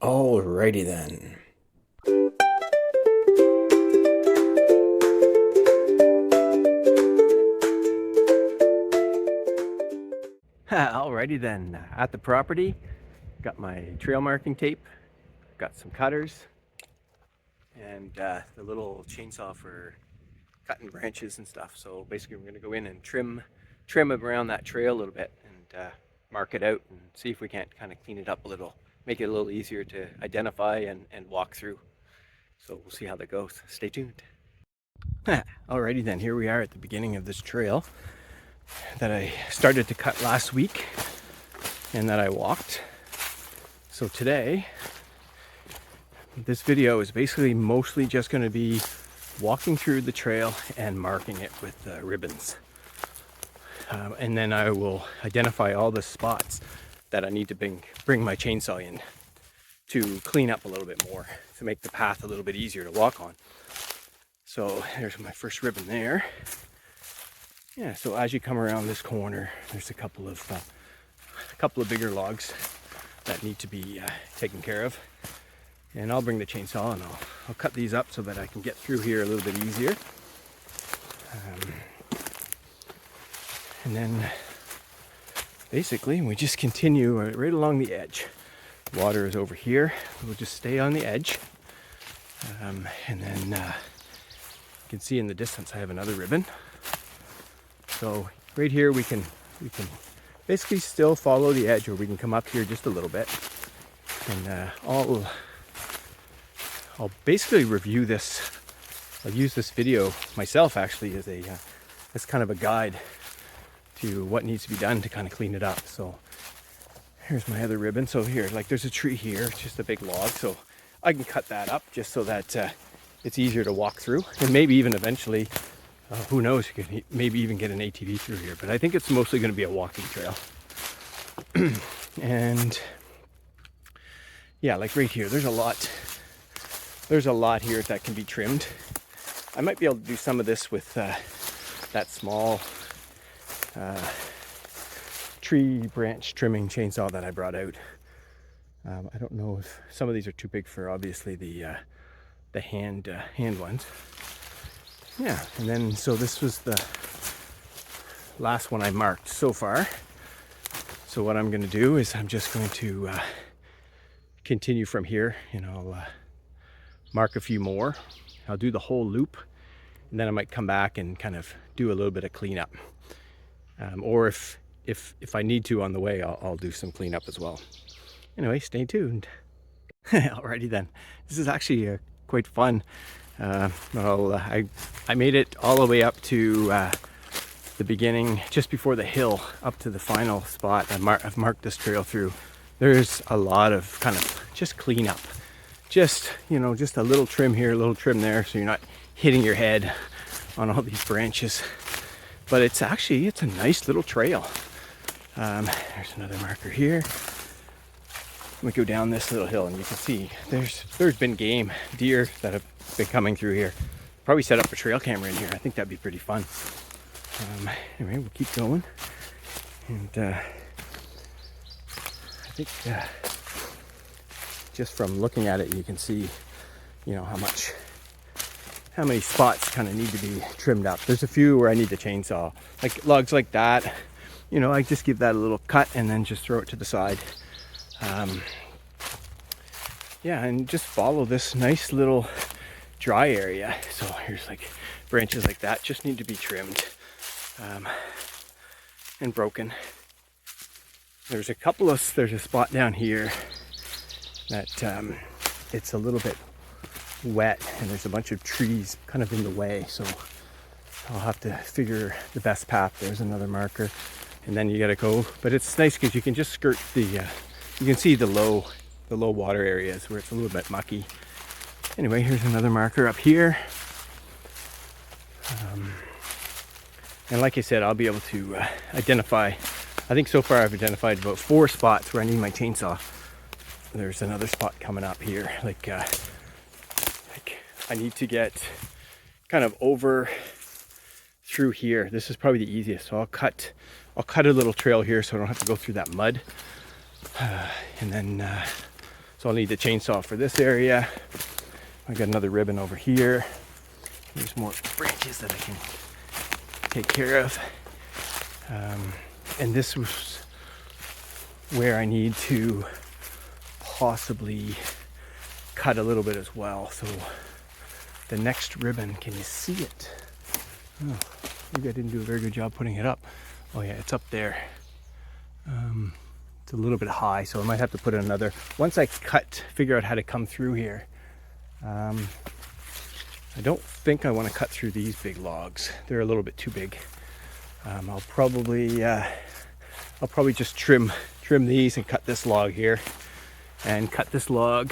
Alrighty then. Alrighty then, at the property, got my trail marking tape, got some cutters, and the little chainsaw for cutting branches and stuff. So basically we're gonna go in and trim around that trail a little bit and mark it out and see if we can't kind of clean it up a little, make it a little easier to identify and walk through. So we'll see how that goes. Stay tuned. Alrighty then, here we are at the beginning of this trail that I started to cut last week and that I walked. So today, this video is basically mostly just going to be walking through the trail and marking it with ribbons. And then I will identify all the spots that I need to bring my chainsaw in to clean up a little bit more, to make the path a little bit easier to walk on. So there's my first ribbon there. Yeah, so as you come around this corner, there's a couple of bigger logs that need to be taken care of. And I'll bring the chainsaw and I'll cut these up so that I can get through here a little bit easier. And then basically we just continue right along the edge. Water is over here. We'll just stay on the edge. And then you can see in the distance I have another ribbon. So right here we can basically still follow the edge, or we can come up here just a little bit. And I'll basically review this. I'll use this video myself actually as kind of a guide to what needs to be done to kind of clean it up. So here's my other ribbon. So here, like there's a tree here, it's just a big log. So I can cut that up just so that it's easier to walk through. And maybe even eventually, who knows, you can maybe even get an ATV through here. But I think it's mostly going to be a walking trail. And yeah, like right here, there's a lot here that can be trimmed. I might be able to do some of this with that small tree branch trimming chainsaw that I brought out. I don't know if some of these are too big for obviously the hand ones. Yeah, and then so this was the last one I marked so far. So what I'm going to do is I'm just going to continue from here, and I'll mark a few more. I'll do the whole loop, and then I might come back and kind of do a little bit of cleanup. Or if I need to on the way, I'll do some cleanup as well. Anyway, stay tuned. Alrighty then. This is actually quite fun. I made it all the way up to the beginning, just before the hill, up to the final spot. I've marked this trail through. There's a lot of kind of just cleanup. Just a little trim here, a little trim there, so you're not hitting your head on all these branches. But it's a nice little trail. There's another marker here. We go down this little hill and you can see there's been deer that have been coming through here. Probably set up a trail camera in here. I think that'd be pretty fun. Anyway, we'll keep going. And I think just from looking at it, you can see, how many spots kind of need to be trimmed up. There's a few where I need the chainsaw, like logs like that. I just give that a little cut and then just throw it to the side. Yeah, and just follow this nice little dry area. So here's like branches like that just need to be trimmed and broken. There's a spot down here that it's a little bit wet and there's a bunch of trees kind of in the way, so I'll have to figure the best path. There's another marker, and then you gotta go, but it's nice because you can just skirt you can see the low water areas where it's a little bit mucky. Anyway, here's another marker up here. And like I said, I'll be able to identify, I think so far I've identified about 4 spots where I need my chainsaw. There's another spot coming up here, like I need to get kind of over through here. This is probably the easiest, so I'll cut a little trail here so I don't have to go through that mud. And then So I'll need the chainsaw for this area. I got another ribbon over here. There's more branches that I can take care of. And this was where I need to possibly cut a little bit as well. So the next ribbon, can you see it? Oh, maybe I didn't do a very good job putting it up. Oh yeah, it's up there. It's a little bit high, so I might have to put another. Once I figure out how to come through here. I don't think I want to cut through these big logs. They're a little bit too big. I'll probably just trim these and cut this log here, and cut this log.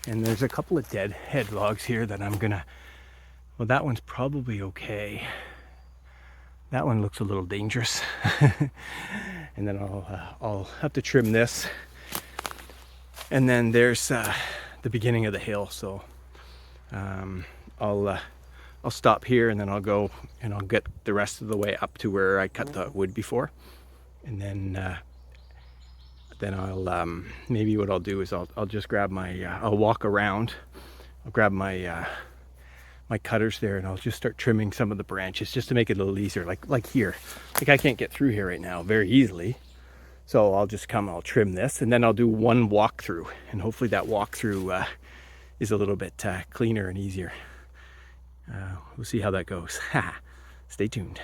And there's a couple of dead head logs here that I'm gonna. Well, that one's probably okay. That one looks a little dangerous. And then I'll have to trim this. And then there's the beginning of the hill, so I'll stop here, and then I'll go and I'll get the rest of the way up to where I cut the wood before, and then I'll maybe what I'll do is I'll just grab my I'll walk around. I'll grab my my cutters there, and I'll just start trimming some of the branches just to make it a little easier. Like here, like I can't get through here right now very easily. So I'll just I'll trim this, and then I'll do one walkthrough, and hopefully that walkthrough is a little bit cleaner and easier. We'll see how that goes. Stay tuned.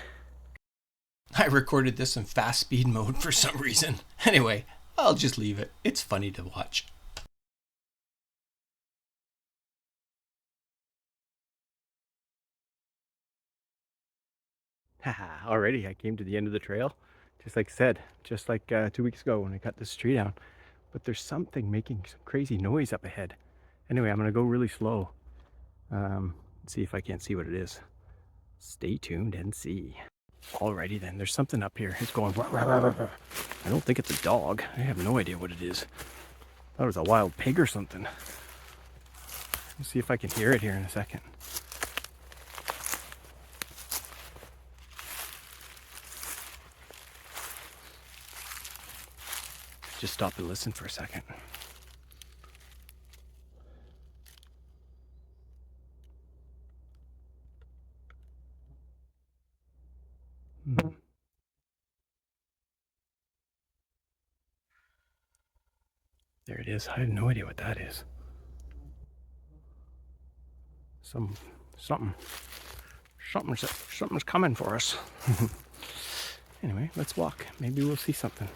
I recorded this in fast speed mode for some reason. Anyway, I'll just leave it. It's funny to watch. Already I came to the end of the trail. Just like I said, just like 2 weeks ago when I cut this tree down. But there's something making some crazy noise up ahead. Anyway, I'm going to go really slow. See if I can't see what it is. Stay tuned and see. Alrighty then, there's something up here. It's going. I don't think it's a dog. I have no idea what it is. I thought it was a wild pig or something. Let's see if I can hear it here in a second. Just stop and listen for a second. There it is. I have no idea what that is. Something's coming for us. Anyway, let's walk. Maybe we'll see something.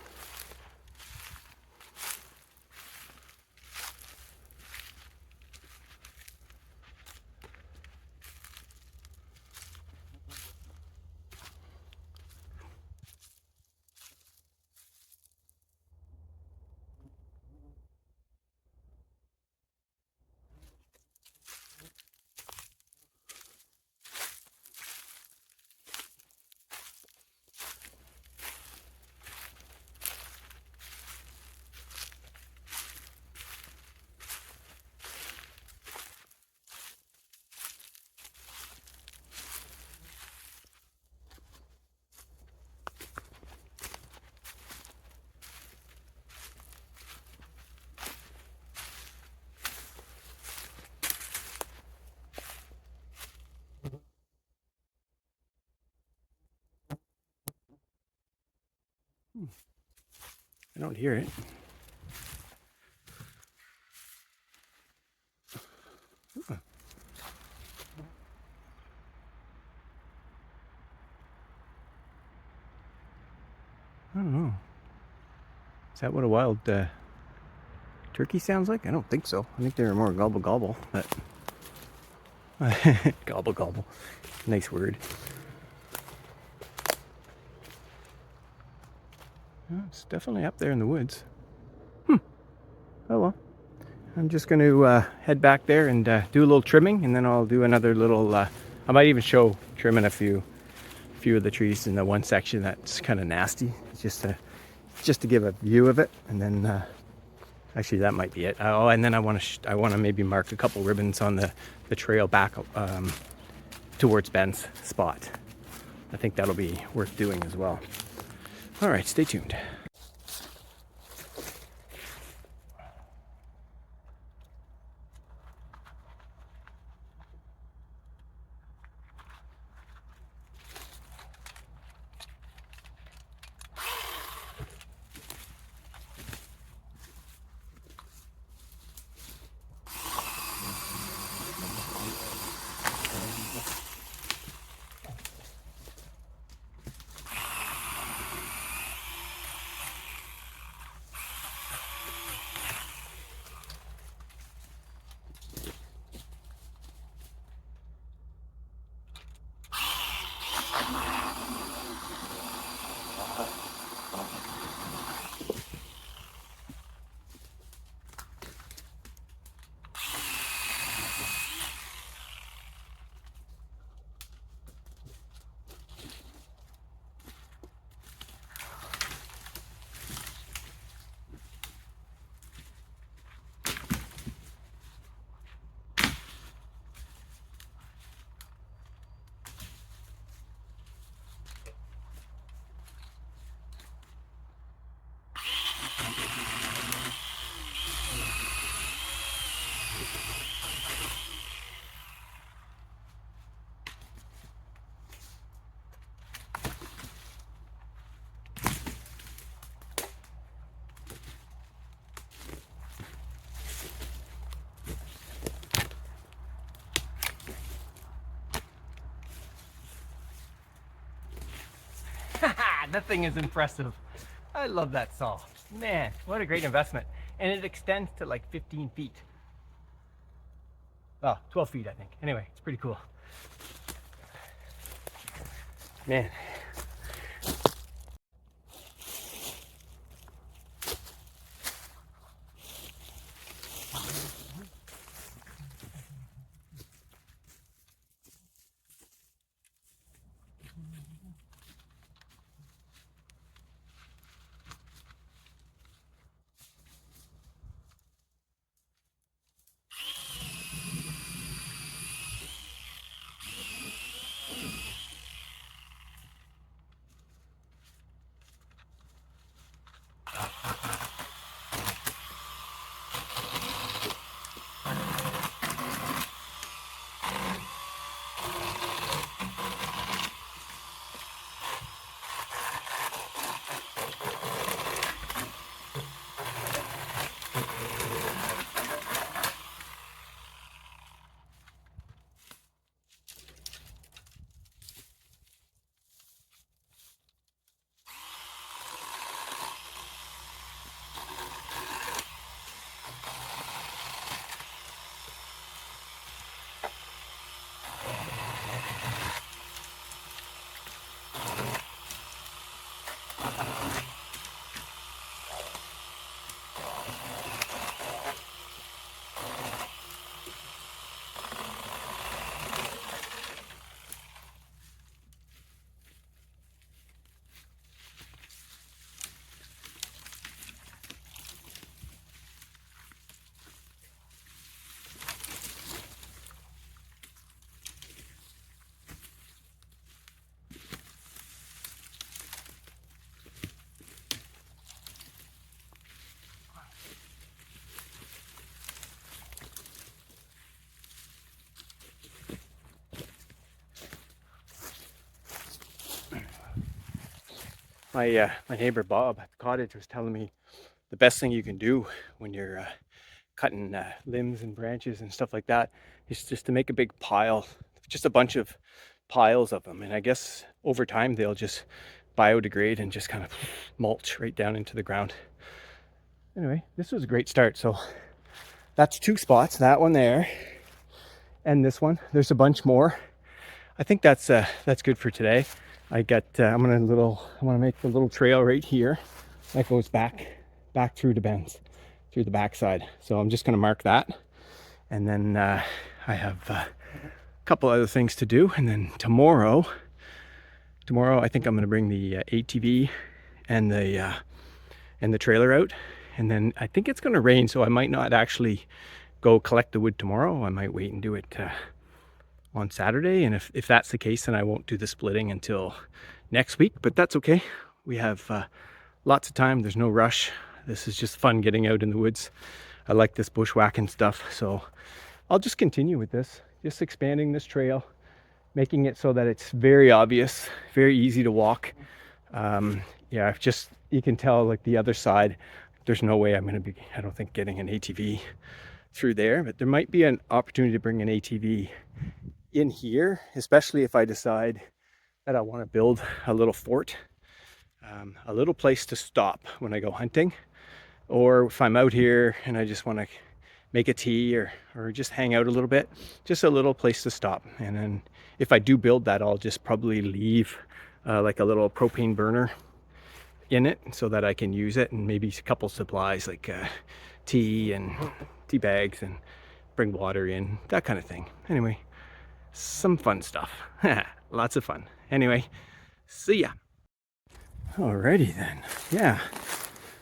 I don't hear it. I don't know. Is that what a wild turkey sounds like? I don't think so. I think they're more gobble gobble, but gobble gobble. Nice word. Yeah, it's definitely up there in the woods. Oh well. I'm just going to head back there and do a little trimming, and then I'll do another little. I might even show trimming a few of the trees in the one section that's kind of nasty, just to give a view of it, and then actually that might be it. Oh, and then I want to maybe mark a couple ribbons on the trail back towards Ben's spot. I think that'll be worth doing as well. All right, stay tuned. That thing is impressive. I love that saw. Man, what a great investment. And it extends to like 15 feet. Oh, 12 feet, I think. Anyway, it's pretty cool. Man. My neighbor Bob at the cottage was telling me the best thing you can do when you're cutting limbs and branches and stuff like that is just to make a big pile, just a bunch of piles of them. And I guess over time they'll just biodegrade and just kind of mulch right down into the ground. Anyway, this was a great start. So that's 2 spots, that one there and this one. There's a bunch more. I think that's good for today. I got I want to make the little trail right here that goes back through the bends, through the backside. So I'm just going to mark that, and then I have a couple other things to do. And then tomorrow I think I'm going to bring the ATV and the trailer out. And then I think it's going to rain, so I might not actually go collect the wood tomorrow. I might wait and do it on Saturday, and if that's the case, then I won't do the splitting until next week, but that's okay. We have lots of time. There's no rush. This is just fun getting out in the woods. I like this bushwhacking stuff, so I'll just continue with this, just expanding this trail, making it so that it's very obvious, very easy to walk. Yeah, just, you can tell like the other side, there's no way I'm going to be, I don't think, getting an ATV through there, but there might be an opportunity to bring an ATV in here, especially if I decide that I want to build a little fort, a little place to stop when I go hunting, or if I'm out here and I just want to make a tea or just hang out a little bit, just a little place to stop. And then if I do build that, I'll just probably leave like a little propane burner in it so that I can use it, and maybe a couple supplies like tea and tea bags, and bring water in, that kind of thing. Anyway, some fun stuff. Lots of fun. Anyway, see ya. Alrighty then. Yeah.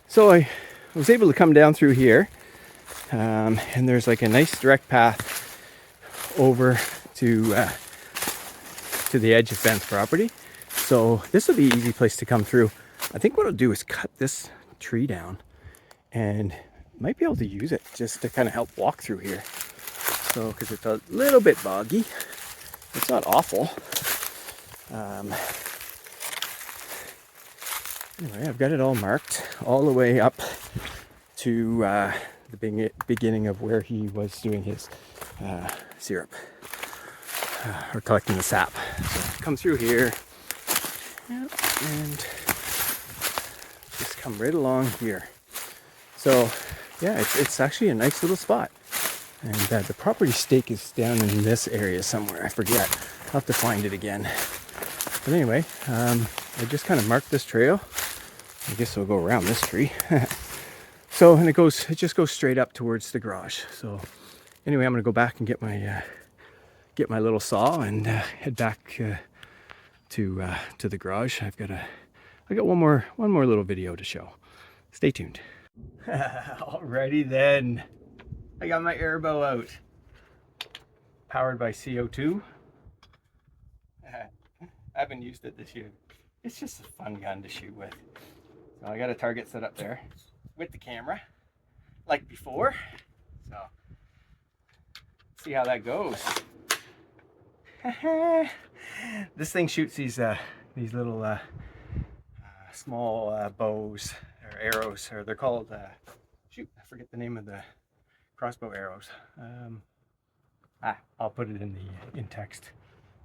So I was able to come down through here, and there's like a nice direct path over to the edge of Ben's property. So this will be an easy place to come through. I think what I'll do is cut this tree down, and might be able to use it just to kind of help walk through here. So, because it's a little bit boggy. It's not awful. Anyway, I've got it all marked all the way up to the beginning of where he was doing his syrup, or collecting the sap. So come through here, yep, and just come right along here. So yeah, it's actually a nice little spot. And the property stake is down in this area somewhere. I forget. I'll have to find it again. But anyway, I just kind of marked this trail. I guess we'll go around this tree. So, and it just goes straight up towards the garage. So anyway, I'm gonna go back and get my little saw and head back to the garage. I got one more little video to show. Stay tuned. Alrighty then. I got my airbow out. Powered by CO2. I haven't used it this year. It's just a fun gun to shoot with. So I got a target set up there with the camera, like before. So, see how that goes. This thing shoots these little small bows or arrows, or they're called shoot, I forget the name of the crossbow arrows. I'll put it in text.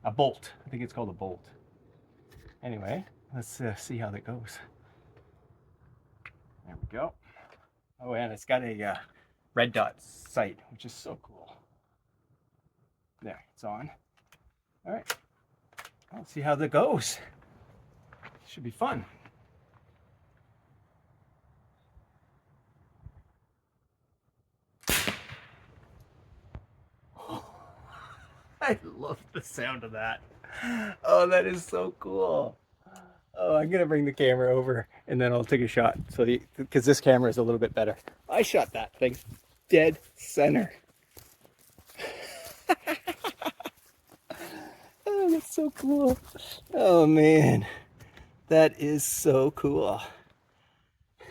A bolt. I think it's called a bolt. Anyway, let's see how that goes. There we go. Oh, and it's got a red dot sight, which is so cool. There, it's on. All right, let's see how that goes. Should be fun. I love the sound of that. Oh, that is so cool. Oh, I'm gonna bring the camera over and then I'll take a shot. So, because this camera is a little bit better. I shot that thing dead center. Oh, that's so cool. Oh man, that is so cool.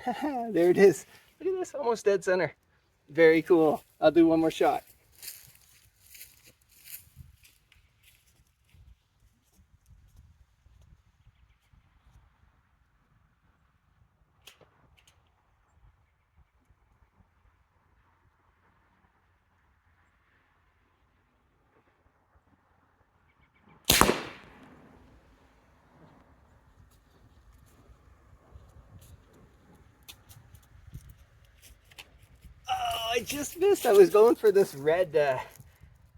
There it is. Look at this, almost dead center. Very cool. I'll do one more shot. I just missed. I was going for this red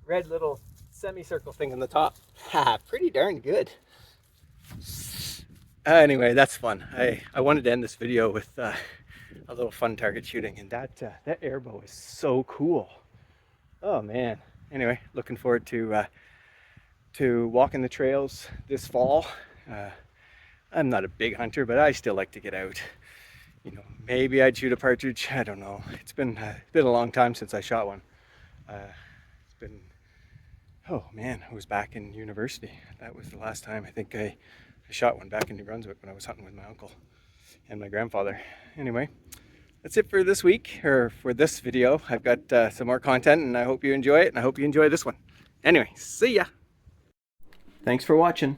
little semicircle thing on the top. Ha, pretty darn good. Anyway, that's fun. I wanted to end this video with a little fun target shooting, and that airbow is so cool. Oh man. Anyway, looking forward to walking the trails this fall. I'm not a big hunter, but I still like to get out. You know, maybe I'd shoot a partridge. I don't know. It's been a long time since I shot one. It's been, oh man, I was back in university. That was the last time I think I shot one, back in New Brunswick when I was hunting with my uncle and my grandfather. Anyway, that's it for this week, or for this video. I've got some more content and I hope you enjoy it, and I hope you enjoy this one. Anyway, see ya. Thanks for watching.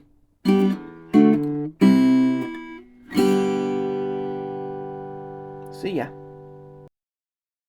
See ya.